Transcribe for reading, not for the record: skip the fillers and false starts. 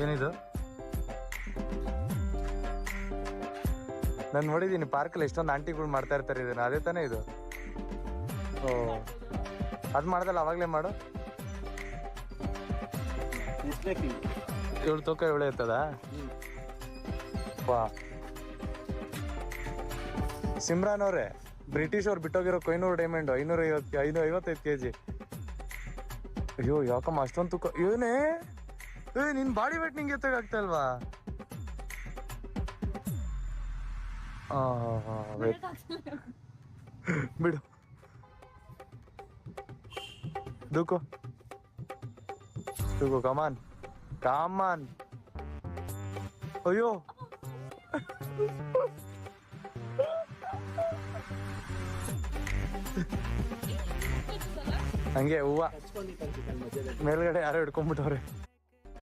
ಏನಿದು? ನಾನು ನೋಡಿದ್ದೀನಿ ಪಾರ್ಕಲ್ಲಿ ಎಷ್ಟೊಂದು ಆಂಟಿಗಳು ಮಾಡ್ತಾ ಇರ್ತಾರೆ ಇದನ್ನ, ಅದೇ ತಾನೇ ಇದು? ಓ, ಅದು ಮಾಡ್ದಲ್ಲ ಅವಾಗಲೇ ಮಾಡು. ಇವಳು ತೂಕ ಇವಳೆ ಇರ್ತದ? ವಾ, ಸಿಮ್ರಾನ್ ಅವ್ರೆ, ಬ್ರಿಟಿಷ್ ಅವ್ರು ಬಿಟ್ಟೋಗಿರೋ ಕೊಯ್ನೂರು ಡೈಮಂಡ್ 555 kg. ಅಯ್ಯೋ ಯಾಕಮ್ಮ ಅಷ್ಟೊಂದು ತೂಕ? ಇವನೇ ನಿನ್ ಬಾಡಿ ವೇಟ್ ನಿಂಗೆ ಎತ್ತಗಾಗ್ತಾ ಇಲ್ವಾ? ಬಿಡು, ದೂಕು ದೂಕು, ಕಮಾನ್ ಕಾಮಾನ್. ಅಯ್ಯೋ ಹಂಗೆ ಹೂವ ಮೇಲ್ಗಡೆ ಯಾರೋ ಹಿಡ್ಕೊಂಡ್ಬಿಟ್ಟವ್ರೆ.